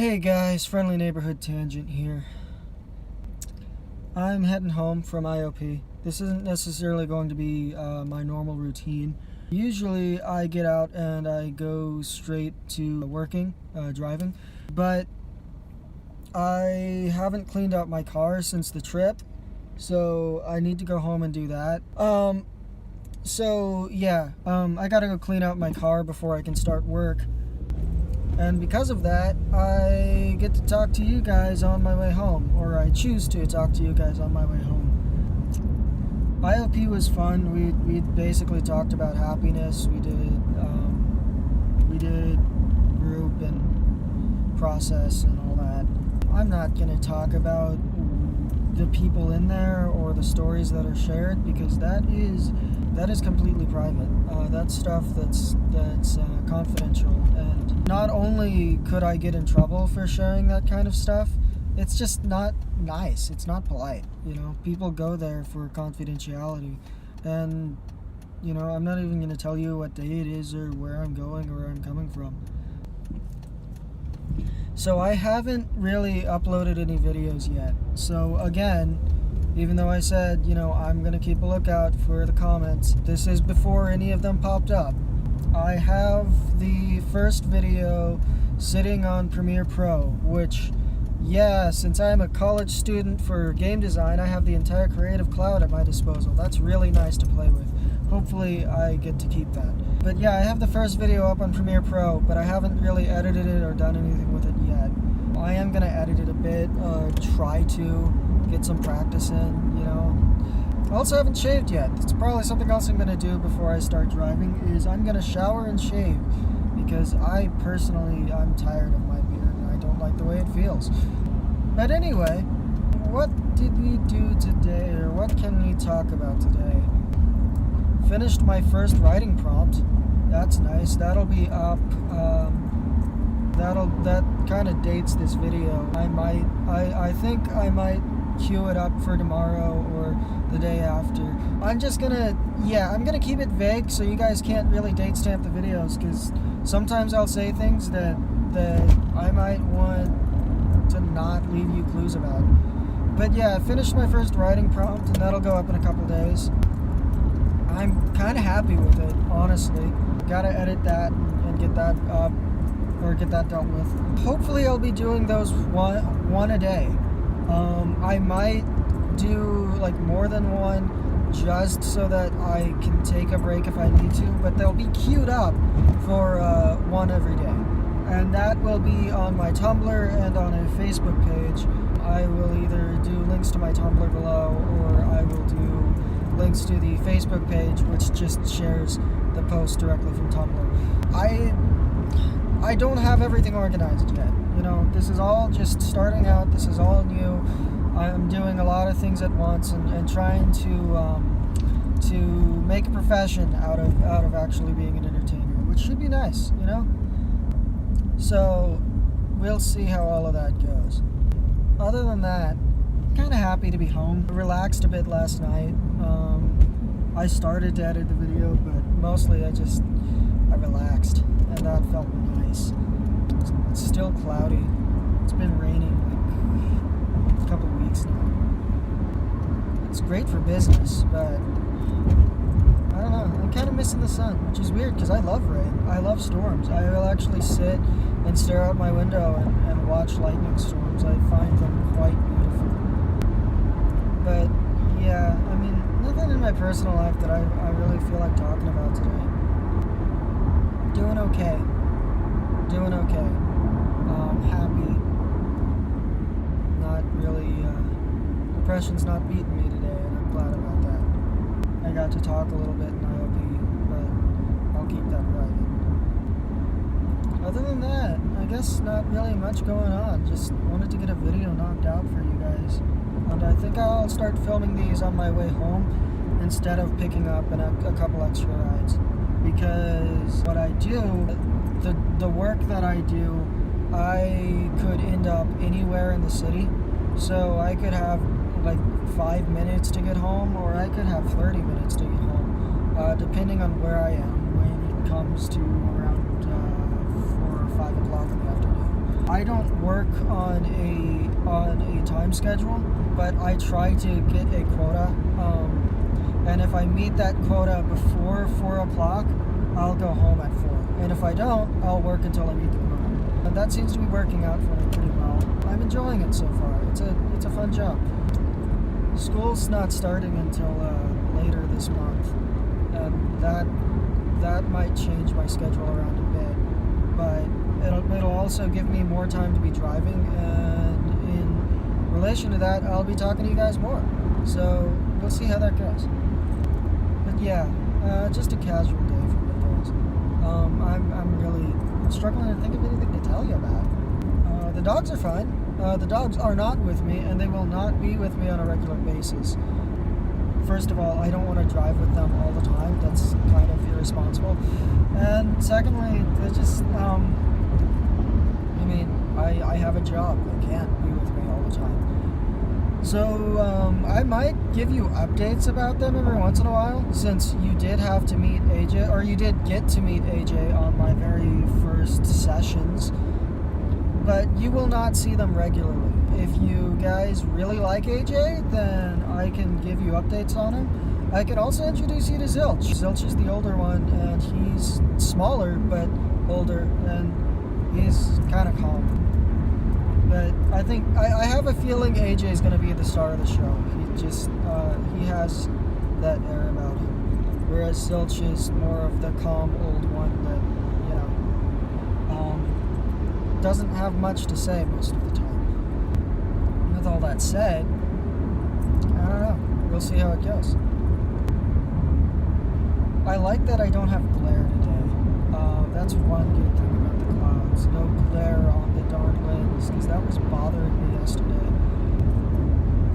Hey guys, friendly neighborhood tangent here. I'm heading home from IOP. This isn't necessarily going to be my normal routine. Usually I get out and I go straight to working, driving, but I haven't cleaned out my car since the trip, so I need to go home and do that. I gotta go clean out my car before I can start work. And because of that, I get to talk to you guys on my way home, or I choose to talk to you guys on my way home. IOP was fun. We basically talked about happiness. We did group and process and all that. I'm not gonna talk about the people in there or the stories that are shared because that is completely private. That's stuff that's confidential. And not only could I get in trouble for sharing that kind of stuff, it's just not nice. It's not polite. People go there for confidentiality, and I'm not even going to tell you what day it is or where I'm going or where I'm coming from. So I haven't really uploaded any videos yet. So again, even though I said, I'm going to keep a lookout for the comments, this is before any of them popped up. I have the first video sitting on Premiere Pro, which, since I am a college student for game design, I have the entire Creative Cloud at my disposal. That's really nice to play with. Hopefully I get to keep that. But I have the first video up on Premiere Pro, but I haven't really edited it or done anything with it yet. I am going to edit it a bit, try to get some practice in, I also haven't shaved yet. It's probably something else I'm going to do before I start driving, is I'm going to shower and shave, because I'm tired of my beard and I don't like the way it feels. But anyway, what did we do today, or what can we talk about today? Finished my first writing prompt. That's nice. That'll be up. That kind of dates this video. I think I might queue it up for tomorrow or the day after. I'm gonna keep it vague so you guys can't really date stamp the videos, because sometimes I'll say things that I might want to not leave you clues about. But I finished my first writing prompt, and that'll go up in a couple days. I'm kind of happy with it, honestly. Gotta edit that and get that up, or get that dealt with. Hopefully I'll be doing those one a day. I might do more than one, just so that I can take a break if I need to, but they'll be queued up for one every day. And that will be on my Tumblr and on a Facebook page. I will either do links to my Tumblr below, or I will do links to the Facebook page, which just shares the post directly from Tumblr. I don't have everything organized yet. This is all just starting out. This is all new. I'm doing a lot of things at once and trying to make a profession out of actually being an entertainer, which should be nice, So we'll see how all of that goes. Other than that, kind of happy to be home. I relaxed a bit last night. I started to edit the video, but mostly I relaxed, and that felt nice. It's still cloudy. It's been raining a couple of weeks now. It's great for business, but I don't know. I'm kind of missing the sun, which is weird because I love rain. I love storms. I will actually sit and stare out my window and watch lightning storms. I find them quite beautiful. But nothing in my personal life that I really feel like talking about today. Doing okay. Happy. Not really, depression's not beating me today, and I'm glad about that. I got to talk a little bit in IOP, but I'll keep that private. Other than that, I guess not really much going on. Just wanted to get a video knocked out for you guys. And I think I'll start filming these on my way home instead of picking up in a couple extra rides. Because what I do, the work that I do, I could end up anywhere in the city. So I could have 5 minutes to get home, or I could have 30 minutes to get home, depending on where I am when it comes to around 4 or 5 o'clock in the afternoon. I don't work on a time schedule, but I try to get a quota. And if I meet that quota before 4 o'clock, I'll go home at 4. And if I don't, I'll work until I meet the quota. And that seems to be working out for me pretty well. I'm enjoying it so far. It's a fun job. School's not starting until later this month, and that might change my schedule around a bit. But it'll also give me more time to be driving, and in relation to that, I'll be talking to you guys more. So we'll see how that goes. But yeah, just a casual day for me, guys. I'm really struggling to think of anything to tell you about. The dogs are fine. The dogs are not with me, and they will not be with me on a regular basis. First of all, I don't want to drive with them all the time. That's kind of irresponsible. And secondly, they're just, I have a job. They can't be with me all the time. So, I might give you updates about them every once in a while, since you did have to meet AJ, or you did get to meet AJ on my very first sessions. But you will not see them regularly. If you guys really like AJ, then I can give you updates on him. I can also introduce you to Zilch. Zilch is the older one, and he's smaller, but older, and he's kind of calm. But I think, I have a feeling AJ is going to be the star of the show. He has that air about him. Whereas Zilch is more of the calm old one that, doesn't have much to say most of the time. With all that said, I don't know. We'll see how it goes. I like that I don't have glare today. That's one good thing about the clouds. No glare on the darn lens, because that was bothering me yesterday.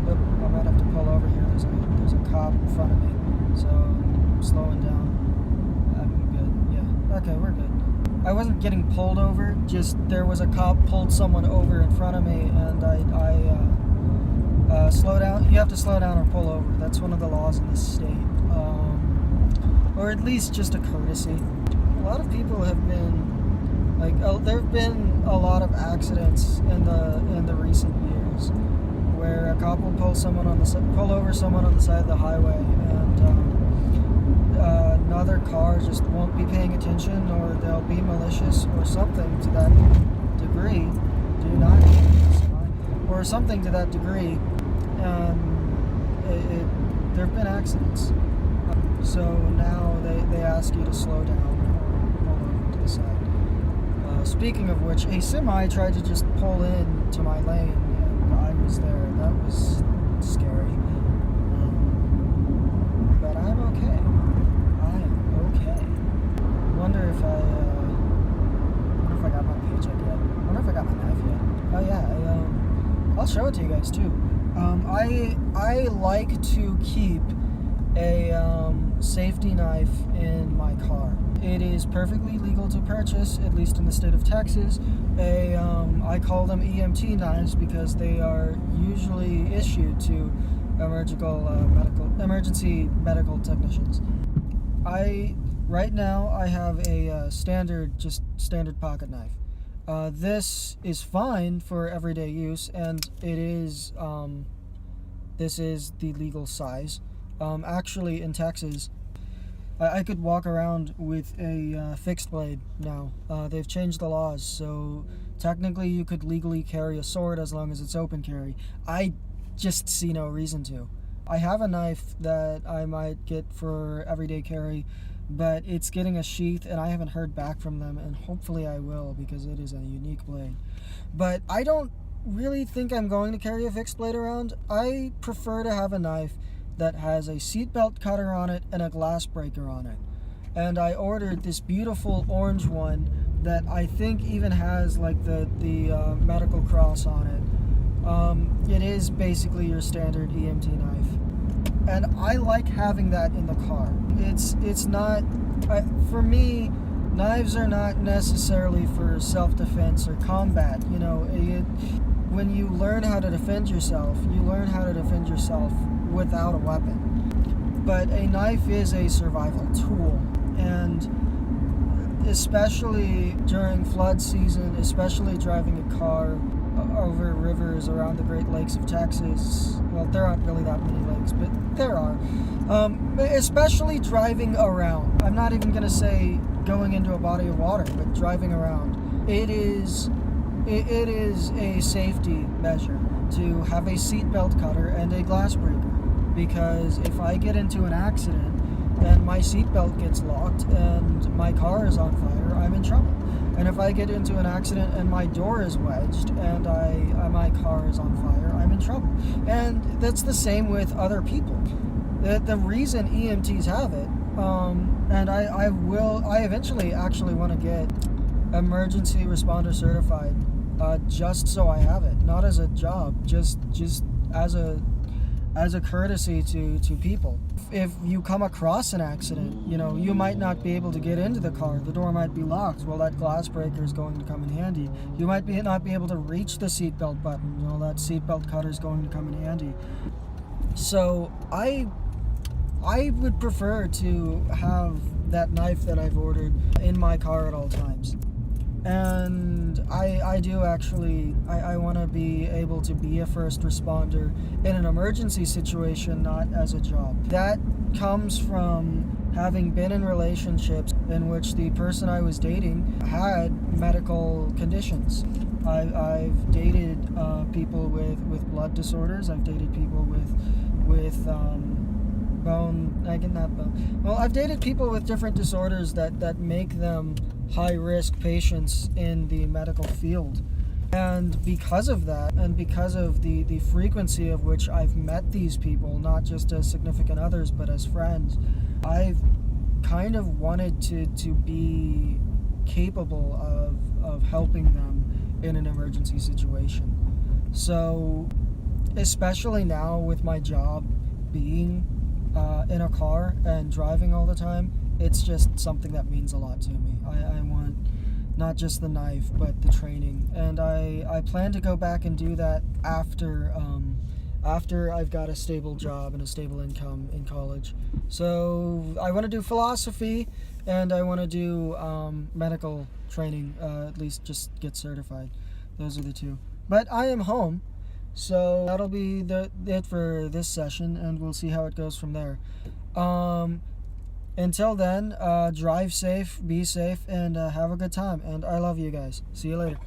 But I might have to pull over here. There's a cop in front of me, so I'm slowing down. I'm good. Yeah. Okay, we're good. I wasn't getting pulled over, just there was a cop pulled someone over in front of me, and I slow down. You have to slow down or pull over. That's one of the laws in this state, or at least just a courtesy. A lot of people have been there have been a lot of accidents in the recent years where a cop will pull over someone on the side of the highway, and another car just won't be paying attention, or they'll be malicious or something to that degree. Do not, or something to that degree. There have been accidents. So now they ask you to slow down or pull over to the side. Speaking of which, a semi tried to just pull in to my lane, and I was there. That was scary. But I'm okay. Wonder if I got my paycheck yet. Wonder if I got my knife yet. Oh yeah, I'll show it to you guys too. I like to keep a safety knife in my car. It is perfectly legal to purchase, at least in the state of Texas. I call them EMT knives because they are usually issued to emergency medical technicians. Right now, I have a standard pocket knife. This is fine for everyday use, and this is the legal size. Actually, in Texas, I could walk around with a fixed blade now. They've changed the laws, so technically you could legally carry a sword as long as it's open carry. I just see no reason to. I have a knife that I might get for everyday carry, but it's getting a sheath, and I haven't heard back from them, and hopefully I will, because it is a unique blade. But I don't really think I'm going to carry a fixed blade around. I prefer to have a knife that has a seatbelt cutter on it and a glass breaker on it. And I ordered this beautiful orange one that I think even has like the medical cross on it. It is basically your standard EMT knife. And I like having that in the car. It's not, for me, knives are not necessarily for self-defense or combat. When you learn how to defend yourself, you learn how to defend yourself without a weapon. But a knife is a survival tool, and especially during flood season, especially driving a car over rivers around the Great Lakes of Texas. Well, there aren't really that many lakes, but there are. Especially driving around. I'm not even going to say going into a body of water, but driving around. It is a safety measure to have a seatbelt cutter and a glass breaker, because if I get into an accident and my seatbelt gets locked and my car is on fire, I'm in trouble. And if I get into an accident and my door is wedged and my car is on fire, I'm in trouble. And that's the same with other people. The reason EMTs have it, and I eventually actually want to get emergency responder certified, just so I have it, not as a job, just as a courtesy to people. If you come across an accident, you might not be able to get into the car. The door might be locked. Well, that glass breaker is going to come in handy. You might not be able to reach the seatbelt button. That seatbelt cutter is going to come in handy. So I would prefer to have that knife that I've ordered in my car at all times. And I do actually, I want to be able to be a first responder in an emergency situation, not as a job. That comes from having been in relationships in which the person I was dating had medical conditions. I've dated people with blood disorders. I've dated people with I've dated people with different disorders that make them high-risk patients in the medical field. And because of that, and because of the frequency of which I've met these people, not just as significant others, but as friends, I've kind of wanted to be capable of helping them in an emergency situation. So, especially now with my job being in a car and driving all the time, it's just something that means a lot to me. I want not just the knife, but the training. And I plan to go back and do that after I've got a stable job and a stable income in college. So I want to do philosophy, and I want to do medical training, at least just get certified. Those are the two. But I am home, so that'll be it for this session, and we'll see how it goes from there. Until then, drive safe, be safe, and have a good time. And I love you guys. See you later.